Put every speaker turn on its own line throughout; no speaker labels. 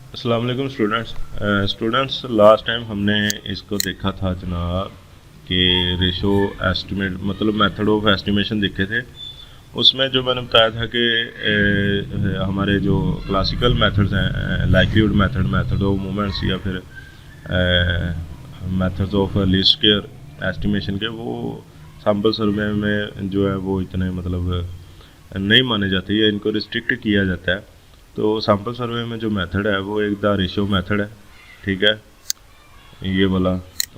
अस्सलाम वालेकुम students last time हमने इसको देखा था जनाब कि रेशो एस्टिमेट मतलब मेथड ऑफ एस्टिमेशन देखे थे। उसमें जो मैंने बताया था कि हमारे जो क्लासिकल मेथड्स हैं लाइक्लीहुड मेथड ऑफ मूवमेंट्स या फिर methods of least square estimation के वो सैम्पल सर्वे में जो है वो इतने मतलब नहीं माने जाते या इनको रिस्ट्रिक्ट किया जाता है। तो सैम्पल सर्वे में जो मेथड है वो एक द रेशियो मेथड है, ठीक है, ये वाला।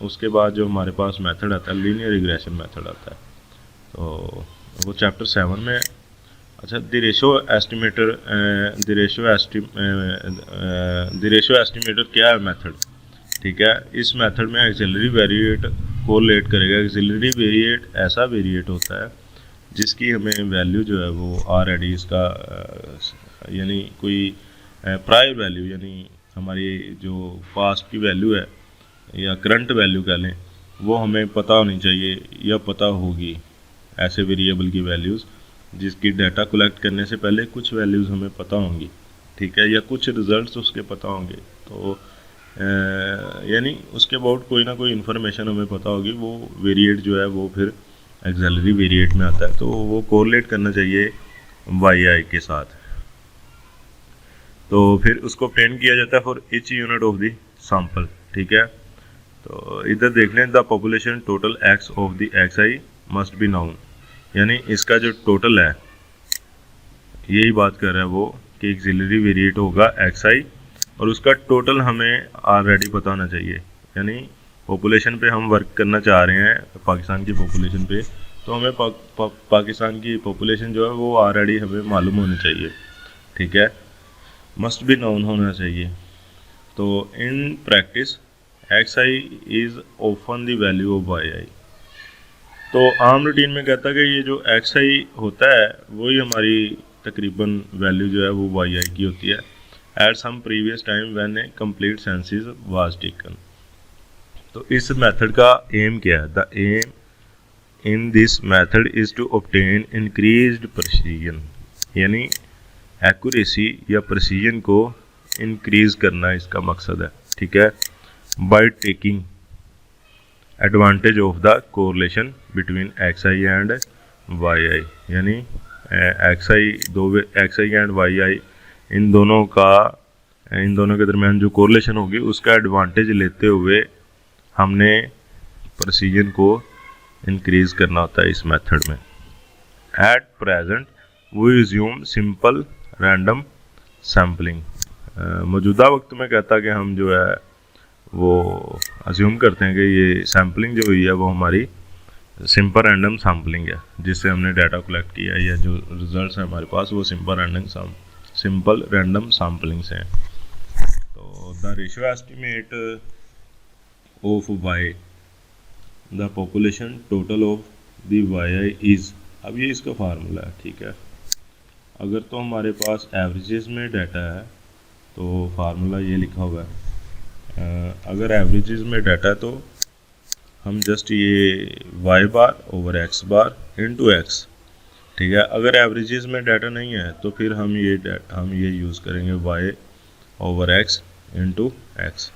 उसके बाद जो हमारे पास मेथड आता है लीनियर रिग्रेशन मेथड आता है, तो वो चैप्टर 7 में। अच्छा, द रेशियो एस्टिमेटर क्या है मेथड, ठीक है। इस मेथड में एक्सिलरी वेरिएट कोरिलेट करेगा। एक्सिलरी वेरिएट ऐसा वेरिएट होता है जिसकी हमें वैल्यू जो है वो ऑलरेडी इसका यानी कोई प्रायर वैल्यू यानी हमारी जो पास्ट की वैल्यू है या करंट वैल्यू कह लें वो हमें पता होनी चाहिए या पता होगी। ऐसे वेरिएबल की वैल्यूज़ जिसकी डाटा कलेक्ट करने से पहले कुछ वैल्यूज़ हमें पता होंगी, ठीक है, या कुछ रिजल्ट्स उसके पता होंगे। तो यानी उसके अबाउट कोई ना कोई इन्फॉर्मेशन हमें पता होगी। वो वेरिएट जो है वो फिर एक्सिलरी वेरिएट में आता है, तो वो कोरिलेट करना चाहिए वाई आई के साथ। तो फिर उसको ऑब्टेन किया जाता है for each unit of the sample, ठीक है। तो इधर देख लें, the population total x of the x I must be noun, यानी इसका जो टोटल है यही बात कर रहा है वो कि एक्सिलरी वेरिएट होगा एक्स आई और उसका टोटल हमें ऑलरेडी पता होना चाहिए। यानी पॉपुलेशन पे हम वर्क करना चाह रहे हैं पाकिस्तान की पॉपुलेशन पे, तो हमें पाकिस्तान की पॉपुलेशन जो है वो ऑलरेडी हमें मालूम होनी चाहिए, ठीक है, मस्ट बी नाउन होना चाहिए। तो in practice x i is often the value of y i. तो आम रूटीन में कहता है कि ये जो एक्स आई होता है वही हमारी तकरीबन वैल्यू जो है वो वाई आई की होती है at some previous time when a complete census was taken. तो इस मेथड का एम क्या है? The aim in this method is to obtain increased precision, यानी एक्यूरेसी या प्रिसीजन को इंक्रीज करना इसका मकसद है, ठीक है, by taking advantage of the correlation between x i and y i. यानी x i and y i इन दोनों के दरमियान जो कोरिलेशन होगी उसका एडवांटेज लेते हुए हमने प्रिसीजन को इंक्रीज करना होता है इस मेथड में। At present we assume simple random sampling. मौजूदा वक्त में कहता कि हम जो है वो अज्यूम करते हैं कि ये सैम्पलिंग जो हुई है वो हमारी सिंपल रैंडम सैम्पलिंग है, जिससे हमने डाटा कलेक्ट किया या जो रिजल्ट्स हैं हमारे पास वो सिंपल रैंडम सैम्पलिंग से हैं। तो the ratio estimate of Y the population total of the Y I is, अब ये इसका फार्मूला है, ठीक है। अगर तो हमारे पास एवरेजेस में डाटा है तो फार्मूला ये लिखा हुआ है। अगर एवरेजेस में डाटा है तो हम जस्ट ये y bar over x bar into x, ठीक है। अगर एवरेजेस में डाटा नहीं है तो फिर हम ये यूज़ करेंगे Y over X into X.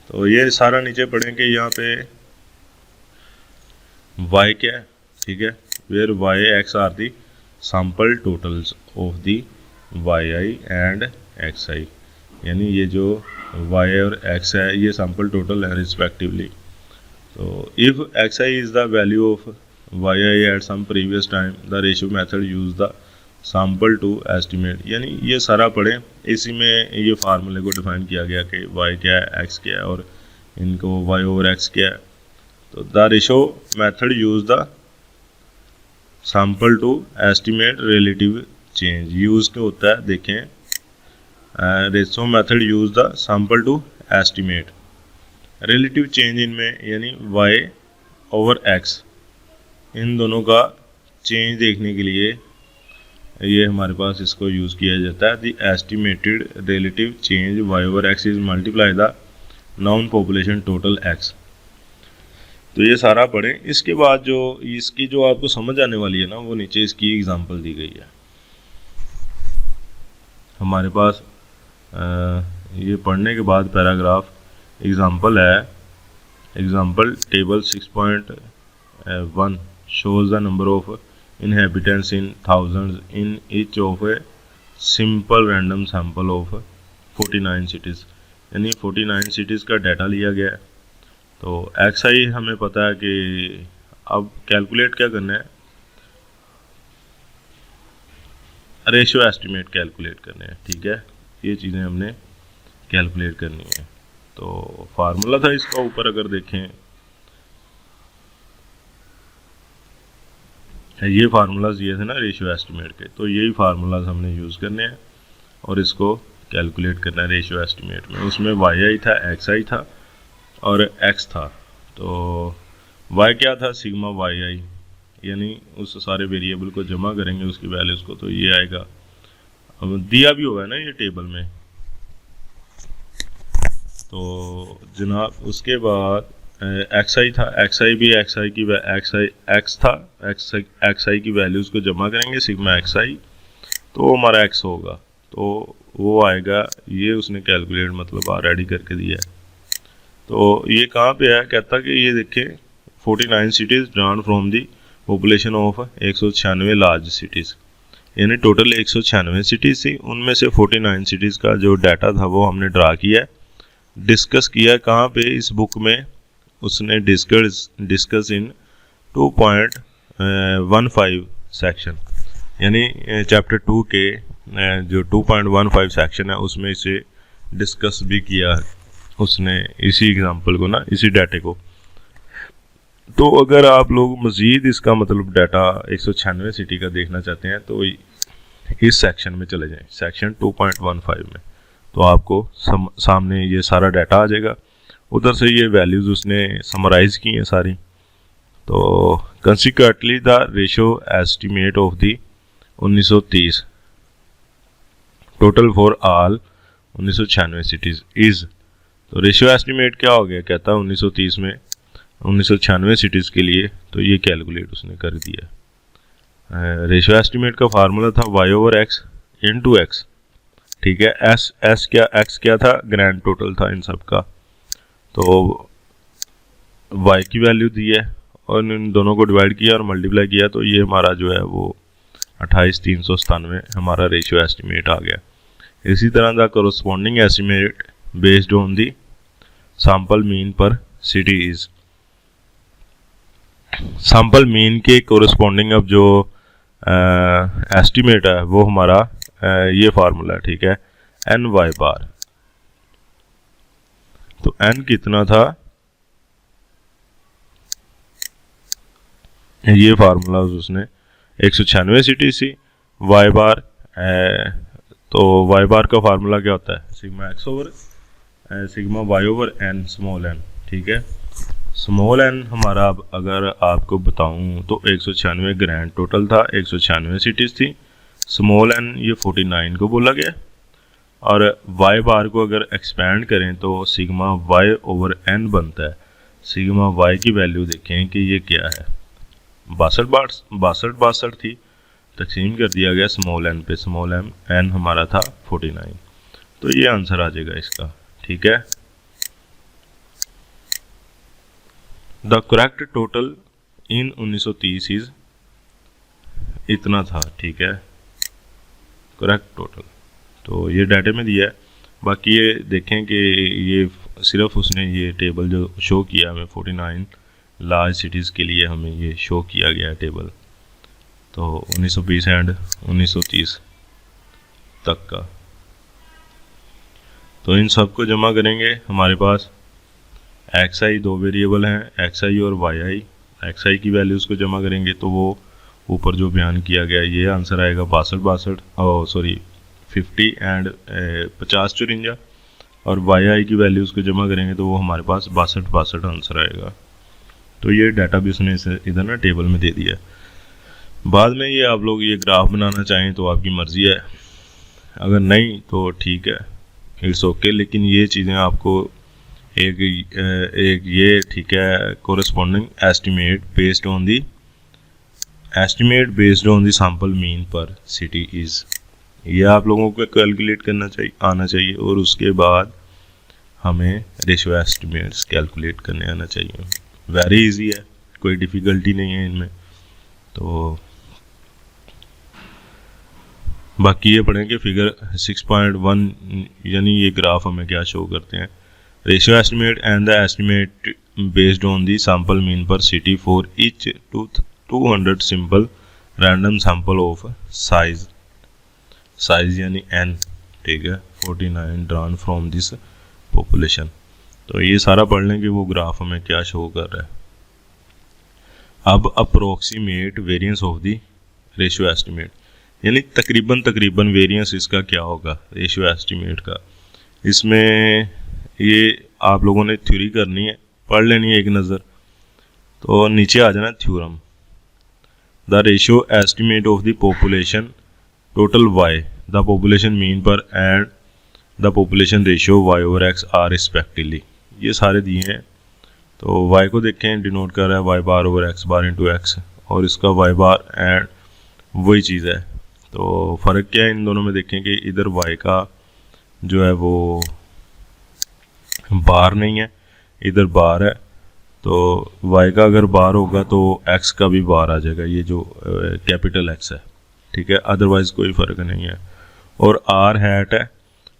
तो ये सारा नीचे पढ़ेंगे, यहाँ पे वाई क्या है, ठीक है, where y x are the sample totals of the y i and x i, यानी ये जो वाई और एक्स है ये सैम्पल टोटल है रिस्पेक्टिवली। तो if x i is the value of y i at some previous time the ratio method use the sample to estimate, यानी ये सारा पढ़ें। इसी में ये फार्मूले को डिफाइन किया गया कि वाई क्या है एक्स क्या है और इनको वाई ओवर एक्स क्या है। तो the ratio method use the sample to estimate relative change. Use क्या होता है देखें, ratio method use the sample to estimate relative change इनमें, यानी वाई ओवर एक्स इन दोनों का चेंज देखने के लिए ये हमारे पास इसको यूज़ किया जाता है। The estimated relative change Y over X is multiply the known population total X. तो ये सारा पढ़ें। इसके बाद जो इसकी जो आपको समझ आने वाली है ना वो नीचे इसकी एग्जांपल दी गई है। हमारे पास ये पढ़ने के बाद पैराग्राफ एग्जांपल है, example table 6.1 shows the number of inhabitants in thousands in each of a simple random sample of 49 cities। यानी 49 सिटीज़ का डाटा लिया गया है। तो XI हमें पता है कि अब कैलकुलेट क्या करना है, रेशियो एस्टिमेट कैलकुलेट करने हैं, ठीक है। ये चीज़ें हमने कैलकुलेट करनी है। तो फार्मूला था इसका ऊपर अगर देखें, ये फार्मूलाज दिए थे ना रेशियो एस्टिमेट के, तो यही फार्मूलाज हमने यूज़ करने हैं और इसको कैलकुलेट करना है रेशियो एस्टिमेट में। उसमें YI था, XI था और X था। तो Y क्या था, सिग्मा YI, यानी उस सारे वेरिएबल को जमा करेंगे उसकी वैल्यूज़ को, तो ये आएगा। अब दिया भी हुआ है ना ये टेबल में। तो जनाब उसके बाद XI था, XI भी XI की X था, XI की वैल्यूज़ को जमा करेंगे सिग्मा XI, तो वो हमारा X होगा, तो वो आएगा। ये उसने कैलकुलेट मतलब ऑलरेडी करके दिया है। तो ये कहाँ पे है, कहता कि ये देखें 49 cities drown from the population of 196 large cities, यानी टोटल 196 सिटीज़ थी, उनमें से 49 सिटीज़ का जो डाटा था वो हमने ड्रा किया, डिस्कस किया। कहाँ पे, इस बुक में उसने डिस्कस इन 2.15 सेक्शन, यानी चैप्टर 2 के जो 2.15 सेक्शन है उसमें इसे डिस्कस भी किया है उसने, इसी एग्जांपल को ना, इसी डाटे को। तो अगर आप लोग मज़ीद इसका मतलब डाटा 196 सिटी का देखना चाहते हैं तो इस सेक्शन में चले जाएं, सेक्शन 2.15 में, तो आपको सामने ये सारा डाटा आ जाएगा। उधर से ये वैल्यूज़ उसने समराइज़ की हैं सारी। तो consequently the ratio estimate of the 1930 total for all 1996 cities is, तो रेशियो एस्टिमेट क्या हो गया, कहता है 1930 में 1996 सिटीज़ के लिए, तो ये कैलकुलेट उसने कर दिया। रेशियो एस्टिमेट का फार्मूला था Y/X × X, ठीक है। X क्या था, ग्रैंड टोटल था इन सब का। तो Y की वैल्यू दी है और इन दोनों को डिवाइड किया और मल्टीप्लाई किया, तो ये हमारा जो है वो 28,397 हमारा रेशियो एस्टिमेट आ गया। इसी तरह the corresponding estimate based on the sample mean per city is, sample mean के कोरस्पॉन्डिंग अब जो एस्टिमेट है वो हमारा ये फार्मूला है, ठीक है, NY बार। तो N कितना था, ये फार्मूला उसने 196 सिटी सी, Y बार, तो Y बार का फार्मूला क्या होता है, sigma X over sigma Y over N small n, ठीक है। स्मॉल n हमारा अगर आपको बताऊं तो 196 ग्रैंड टोटल था, 196 सिटीज़ थी, स्मॉल n ये 49 को बोला गया, और Y बार को अगर एक्सपेंड करें तो सिग्मा Y ओवर n बनता है। सिग्मा Y की वैल्यू देखें कि ये क्या है, 62 थी, तकसीम कर दिया गया स्मॉल n पे, स्मॉल n हमारा था 49, तो ये आंसर आ जाएगा इसका, ठीक है। The correct total in 1930 is, इतना था, ठीक है, करेक्ट टोटल, तो ये डाटे में दिया है। बाकी ये देखें कि ये सिर्फ उसने ये टेबल जो शो किया हमें 49 लार्ज सिटीज़ के लिए हमें ये शो किया गया है टेबल, तो 1920 एंड 1930 तक का। तो इन सब को जमा करेंगे, हमारे पास XI दो वेरिएबल हैं, XI और YI। XI की वैल्यूज़ को जमा करेंगे तो वो ऊपर जो बयान किया गया ये आंसर आएगा 50 एंड 50-54, और YI की वैल्यूज़ को जमा करेंगे तो वो हमारे पास 62 आंसर आएगा। तो ये डाटा भी उसने इधर ना टेबल में दे दिया। बाद में ये आप लोग ये ग्राफ बनाना चाहें तो आपकी मर्ज़ी है, अगर नहीं तो ठीक है, इट्स ओके, लेकिन ये चीज़ें आपको एक ये ठीक है, corresponding estimate based on the sample mean per city is, ये आप लोगों को कैलकुलेट करना चाहिए, आना चाहिए, और उसके बाद हमें रेशियो एस्टिमेट्स कैलकुलेट करने आना चाहिए। वेरी इजी है, कोई डिफ़िकल्टी नहीं है इनमें। तो बाकी ये पढ़ें कि फिगर 6.1 यानी ये ग्राफ हमें क्या शो करते हैं। Ratio estimate and the estimate based on the sample mean per city for each 200 simple random sample of size यानी n, ठीक है, 49 ड्रॉन फ्रॉम दिस पॉपुलेशन। तो ये सारा पढ़ लें कि वो ग्राफ हमें क्या शो कर रहा है। अब approximate variance of the ratio estimate, यानी तकरीबन वेरिएंस इसका क्या होगा रेशियो एस्टिमेट का। इसमें ये आप लोगों ने थ्योरी करनी है, पढ़ लेनी है एक नज़र। तो नीचे आ जाना theorem, the ratio estimate of the population total y, the population mean per and the population ratio y over x are respectively. ये सारे दिए हैं। तो y को देखें, डिनोट कर रहा है y बार over x bar into x, और इसका y बार एंड वही चीज़ है। तो फ़र्क क्या है इन दोनों में, देखें कि इधर y का जो है वो बार नहीं है, इधर बार है। तो y का अगर बार होगा तो x का भी बार आ जाएगा, ये जो कैपिटल X है, ठीक है, अदरवाइज़ कोई फ़र्क नहीं है। और r हैट है,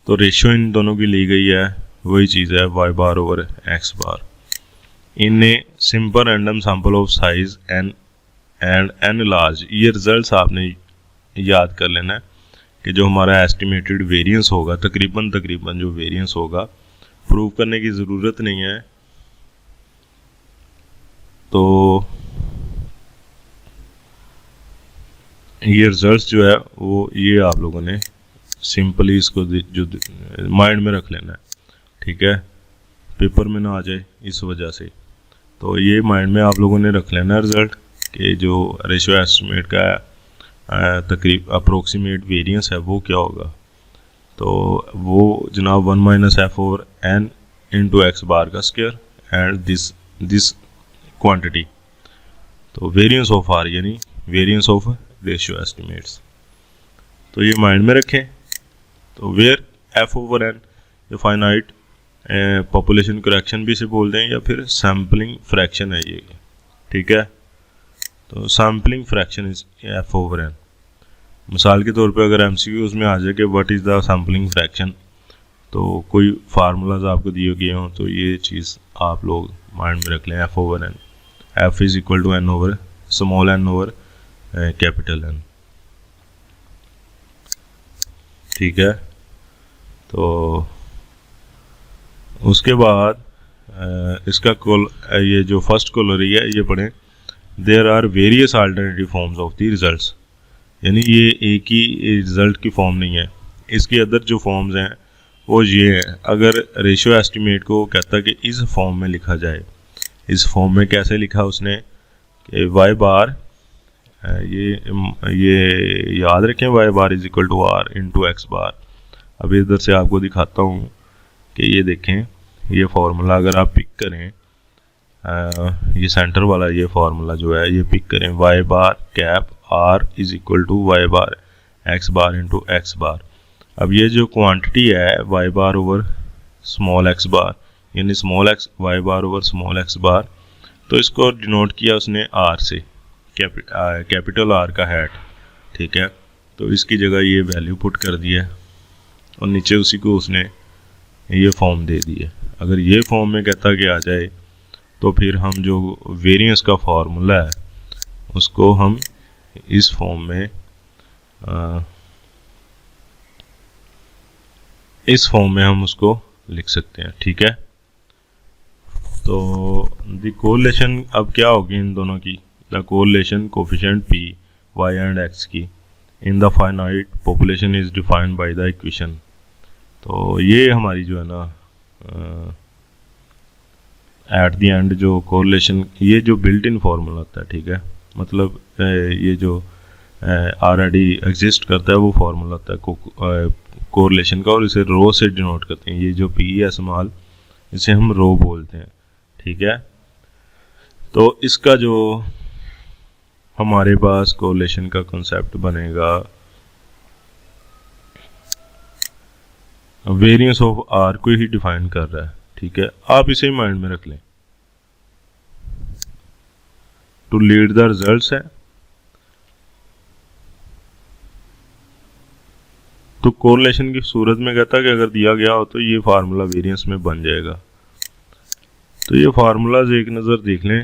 तो रेशियो इन दोनों की ली गई है, वही चीज़ है y bar over x bar. In a simple random sample of size and an large. ये रिजल्ट्स आपने याद कर लेना है कि जो हमारा एस्टिमेटेड वेरिएंस होगा, तकरीबन जो वेरिएंस होगा, प्रूव करने की ज़रूरत नहीं है। तो ये रिजल्ट्स जो है वो ये आप लोगों ने सिंपली इसको जो माइंड में रख लेना है, ठीक है, पेपर में ना आ जाए इस वजह से। तो ये माइंड में आप लोगों ने रख लेना है रिज़ल्ट कि जो रेशियो एस्टिमेट का तकरीब अप्रोक्सीमेट वेरिएंस है वो क्या होगा। तो वो जनाब 1 minus f over n into x bar का स्क्वायर एंड दिस क्वांटिटी। तो वेरिएंस ऑफ आर यानी वेरिएंस ऑफ रेशियो एस्टिमेट्स। तो ये माइंड में रखें। तो वेयर एफ ओवर एन ये फाइनाइट पॉपुलेशन करेक्शन भी से बोल दें या फिर सैम्पलिंग फ्रैक्शन है ये, ठीक है। तो sampling fraction is F over N. मिसाल के तौर पे अगर एमसीक्यूज में आ जाए कि what is the sampling fraction, तो कोई फार्मूलाज आपको दिए गए हों तो ये चीज़ आप लोग माइंड में रख लें, F over N. F is equal to N over small N over capital N, ठीक है। तो उसके बाद इसका ये जो फर्स्ट कोलरी है ये पढ़ें, there are various alternative forms of the results. यानी ये एक ही रिज़ल्ट की फॉर्म नहीं है, इसके अंदर जो फॉर्म्स हैं वो ये हैं। अगर रेशियो एस्टिमेट को कहता है कि इस फॉर्म में लिखा जाए, इस फॉर्म में कैसे लिखा उसने कि वाई बार, ये याद रखें, y bar is equal to r into x bar. अभी इधर से आपको दिखाता हूँ कि ये देखें, ये फार्मूला अगर आप पिक करें, ये सेंटर वाला ये फार्मूला जो है ये पिक करें, y bar cap r is equal to y bar x bar into x bar. अब ये जो क्वांटिटी है y bar over small x bar, यानी small x y bar over small x bar, तो इसको डिनोट किया उसने आर से, कैपिटल आर का हैट, ठीक है। तो इसकी जगह ये वैल्यू पुट कर दिया और नीचे उसी को उसने ये फॉर्म दे दी है। अगर ये फॉर्म में कहता कि आ जाए तो फिर हम जो वेरिएंस का फार्मूला है उसको हम इस फॉर्म में हम उसको लिख सकते हैं, ठीक है। तो द कोरिलेशन अब क्या होगी इन दोनों की, the correlation coefficient p y and x की in the finite population is defined by the equation. तो ये हमारी जो है ना एट द एंड जो कोरिलेशन, ये जो बिल्ट इन फार्मूला होता है, ठीक है, मतलब ये जो ऑलरेडी एग्जिस्ट करता है वो फार्मूला होता है कोरिलेशन का, और इसे रो से डिनोट करते हैं। ये जो पी है स्मॉल, इसे हम रो बोलते हैं, ठीक है। तो इसका जो हमारे पास कोरिलेशन का कंसेप्ट बनेगा वेरिएंस ऑफ आर को ही डिफाइन कर रहा है, ठीक है, आप इसे माइंड में रख लें। टू लीड द रिजल्ट्स है, तो कोरिलेशन की सूरत में कहता है कि अगर दिया गया हो तो ये फार्मूला वेरिएंस में बन जाएगा। तो ये फार्मूलाज एक नज़र देख लें।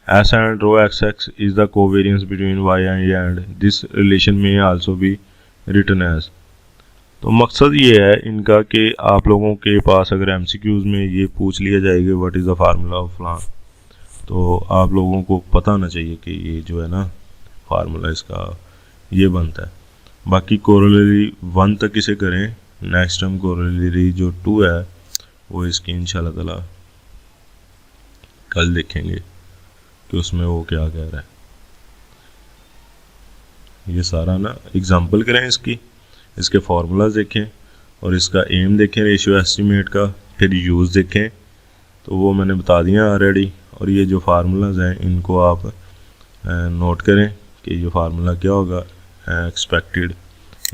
S and rho X X is the covariance between Y and this relation में आल्सो बी रिटन एज। तो मकसद ये है इनका कि आप लोगों के पास अगर एमसीक्यूज में ये पूछ लिया जाएगा what is the formula of फलान, तो आप लोगों को पता होना चाहिए कि ये जो है ना फार्मूला इसका ये बनता है। बाकी कोरोलरी 1 तक इसे करें, नेक्स्ट हम कोरोलरी जो 2 है वो इसकी इंशाल्लाह ताला कल देखेंगे कि उसमें वो क्या कह रहा है। ये सारा ना एग्जांपल करें इसकी, इसके फार्मूलाज देखें और इसका एम देखें रेशियो एस्टीमेट का, फिर यूज़ देखें, तो वो मैंने बता दिया ऑलरेडी। और ये जो फार्मूलाज हैं इनको आप नोट करें कि ये फार्मूला क्या होगा एक्सपेक्टेड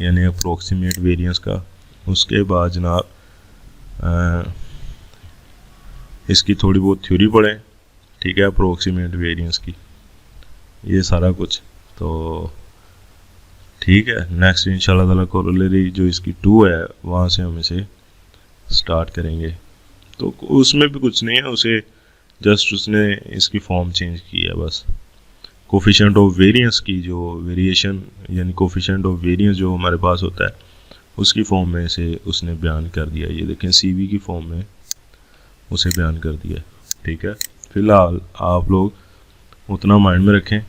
यानी अप्रोक्सीमेट वेरिएंस का। उसके बाद जनाब इसकी थोड़ी बहुत थ्योरी पढ़ें, ठीक है, अप्रोक्सीमेट वेरिएंस की, ये सारा कुछ तो ठीक है। नेक्स्ट इंशाल्लाह ताला कोरोलरी जो इसकी 2 है वहाँ से हम इसे स्टार्ट करेंगे। तो उसमें भी कुछ नहीं है, उसे जस्ट उसने इसकी फॉर्म चेंज की है बस। कोफिशिएंट ऑफ वेरिएंस की जो वेरिएशन यानी कोफिशिएंट ऑफ वेरिएंस जो हमारे पास होता है उसकी फॉर्म में इसे उसने बयान कर दिया। ये देखें सीवी की फॉर्म में उसे बयान कर दिया, ठीक है। फ़िलहाल आप लोग उतना माइंड में रखें,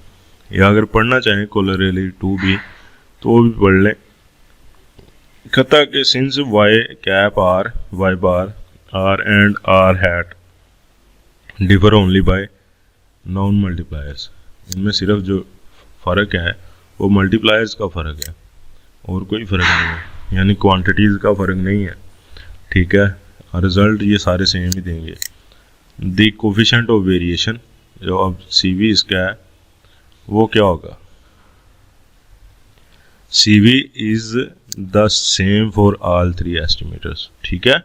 या अगर पढ़ना चाहें कोरोलरी 2 भी तो वो भी पढ़ लें। कहता कि since Y cap R Y bar R and R hat differ only by non multipliers, इनमें सिर्फ जो फ़र्क है वो मल्टीप्लायर्स का फ़र्क है और कोई फ़र्क नहीं है, यानी क्वांटिटीज़ का फ़र्क नहीं है, ठीक है। रिज़ल्ट ये सारे सेम ही देंगे। द कोफिशिएंट ऑफ वेरिएशन जो अब सीवी इसका है वो क्या होगा, CV is the same for all 3 estimators, ठीक है।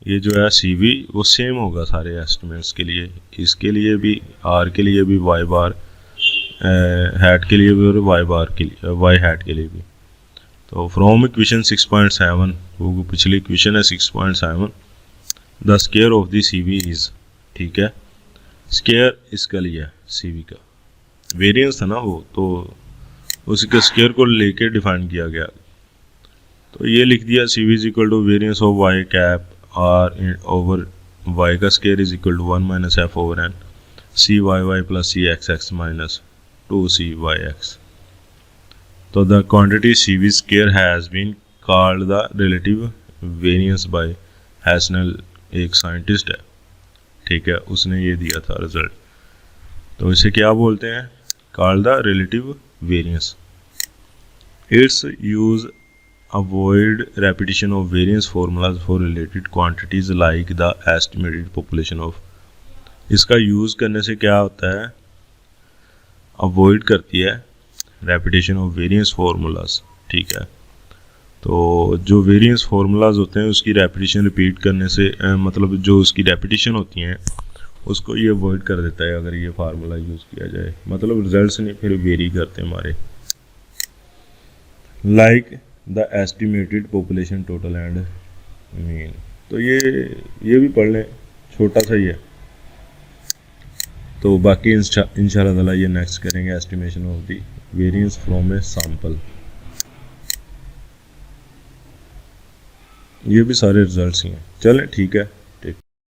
ये जो है CV वो सेम होगा सारे एस्टिमेट्स के लिए, इसके लिए भी, R के लिए भी, वाई बार हैट के लिए भी और वाई बार के लिए, वाई हैट के लिए भी। तो फ्रॉम इक्वेशन 6.7 वो पिछली इक्वेशन है 6.7 the square of the CV is, ठीक है। स्क्वायर इसका लिया CV का वेरिएंस था ना वो, तो उसके स्क्वायर को लेके डिफाइन किया गया। तो ये लिख दिया CV is equal to variance of y cap r over y का square is equal to 1 minus f over n c y y plus c x x minus 2c y x. तो the quantity CV square has been called the relative variance by हैसनल, एक scientist है, ठीक है, उसने ये दिया था रिजल्ट। तो इसे क्या बोलते हैं, called the relative variance. Its use avoid repetition of variance formulas for related quantities like the estimated population of। इसका यूज़ करने से क्या होता है, अवॉइड करती है रेपिटेशन ऑफ वेरिएंस फार्मूलाज, ठीक है। तो जो वेरिएंस फार्मूलाज होते हैं उसकी रेपिटेशन रिपीट करने से मतलब जो उसकी रेपिटेशन होती हैं उसको ये अवॉइड कर देता है अगर ये फार्मूला यूज़ किया जाए, मतलब रिजल्ट्स नहीं फिर वेरी करते हमारे। Like the estimated population total and mean, तो ये भी पढ़ लें, छोटा सा ही है। तो बाकी इंशाल्लाह ताला ये नेक्स्ट करेंगे estimation of the variance from a sample. ये भी सारे रिजल्ट्स ही हैं। चलें ठीक है।